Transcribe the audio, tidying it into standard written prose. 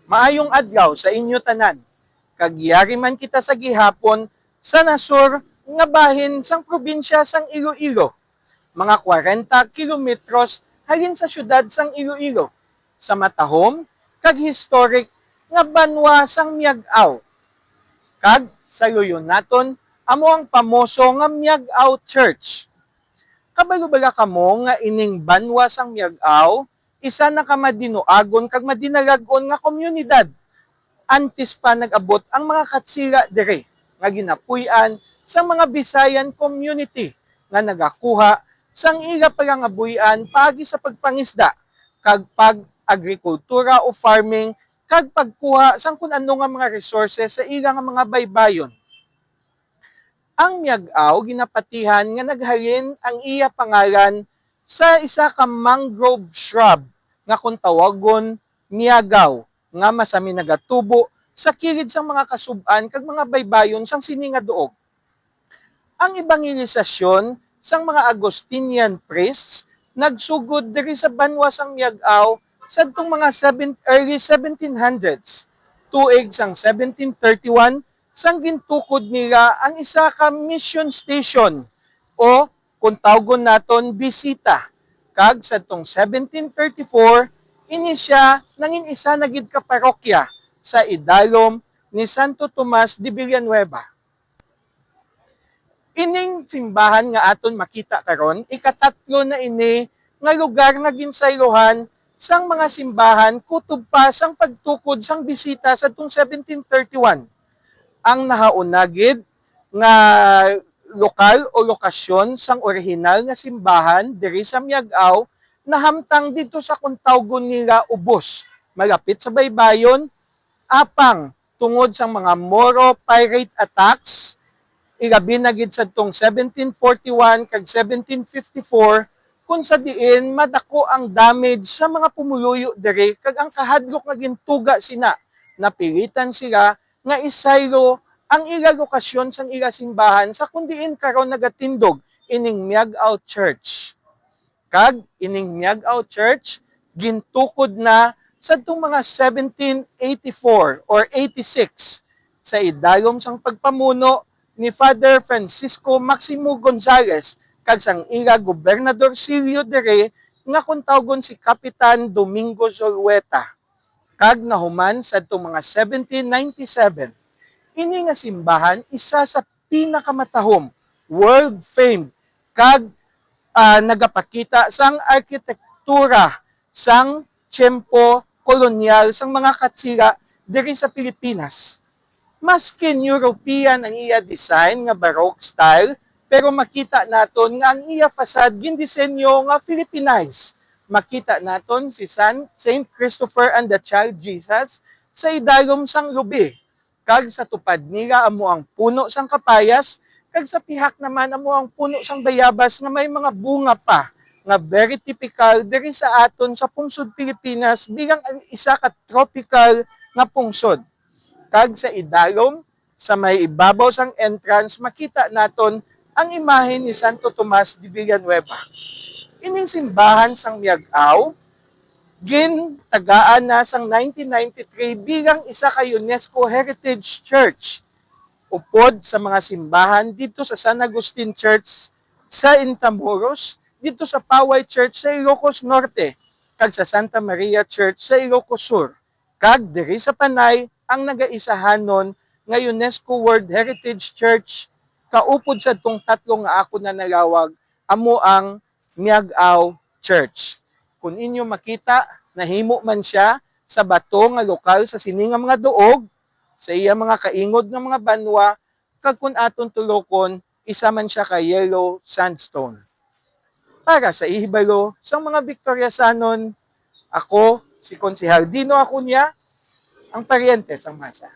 Maayong adlaw sa inyo tanan. Kagyari man kita sa gihapon sa nasur nga bahin sang probinsya sang Iloilo. Mga 40 kilometros halin sa syudad sang Iloilo. Sa matahom kag historic nga banwa sang Miag-aw. Kag sa luyon naton amo ang pamoso nga Miag-aw Church. Kabalo-bala kamo nga ining banwa sang Miag-aw, isa na ka madinuagon kag madinalagon nga komunidad. Antes pa nag-abot ang mga katsira dire nga ginapuy-an sa mga Bisayan community nga nagakuha sang ila palangabuy-an paagi sa pagpangisda kag pag-agrikultura o farming kag pagkuha sang kun ano nga mga resources sa ila nga mga baybayon. Ang Miag-aw ginapatihan nga naghalin ang iya pangalan sa isa ka mangrove shrub nga kung tawagon miagaw nga masami nagatubo sa kilid sang mga kasub-an kag mga baybayon sang sini nga duog. Ang ebangelisasyon sang mga Agustinian priests nagsugod diri sa banwa sang Miag-aw sadtong mga early 1700s. Tuig sang 1731 sang gintukod nila ang isa ka mission station o kung tawgon naton bisita. Kag sadtong 1734 ini siya nangin isa na gid ka parokya sa idalom ni Santo Tomas de Villanueva. Ining simbahan nga aton makita karon ikatatlo na ini nga lugar nga ginsaylohan sang mga simbahan kutob pa sang pagtukod sang bisita sadtong 1731. Ang nahaunagid nga lokal o lokasyon sang orihinal nga simbahan diri sa Miag-aw nahamtang dito sa kung tawgon nila Ubos, malapit sa baybayon, apang tungod sang mga Moro pirate attacks, ilabi na gid sadtong 1741 kag 1754 kung sa diin madako ang damage sa mga pumuluyo diri kag ang kahadlok nga gintuga sina, napilitan sila nga isaylo ang ila lokasyon sang ila simbahan sa kundiin karon nagatindog ining Miag-aw Church. Kag ining Miag-aw Church gintukod na sadtong mga 1784 or 86 sa idalom sang pagpamuno ni Father Francisco Maximo Gonzales kag sang ila gobernador Silio Dere nga kung tawgon si Kapitan Domingo Zulueta. Kag nahuman sadtong mga 1797 ini nga simbahan isa sa pinakamatahom, world famed kag nagapakita sang arkitektura sang tiyempo kolonyal sang mga katsira diri sa Pilipinas. Maskin European ang iya design nga Baroque style, pero makita naton nga ang iya facade gindisenyo nga Filipinized. Makita naton si Saint Christopher and the Child Jesus sa idalom sang lubi. Kag sa tupad nila amo ang puno sang kapayas, kag sa pihak naman amo ang puno sang bayabas nga may mga bunga pa, nga very typical diri sa aton sa pungsod Pilipinas bilang isa ka tropical nga pungsod. Kag sa idalom, sa may ibabaw sang entrance, makita naton ang imahe ni Santo Tomas de Villanueva. Ining simbahan sang Miag-aw, tagaan na sang 1993 bilang isa ka UNESCO Heritage Church. Upod sa mga simbahan dito sa San Agustin Church sa Intramuros, dito sa Paway Church sa Ilocos Norte, kag sa Santa Maria Church sa Ilocos Sur. Kag diri sa Panay ang nagaisahanon nga UNESCO World Heritage Church kaupod sa tong tatlo nga ako na nalawag amo ang Miag-aw Church. Kung inyo makita, nahimo man siya sa bato nga lokal sa sini nga mga duog, sa iya mga kaingod nga mga banwa, kag kun aton tulokon, isa man siya ka yellow sandstone. Para sa ihibalo sa mga Victoriasanon, ako, si Konsehal Dino Acuña, ang paryente sang masa.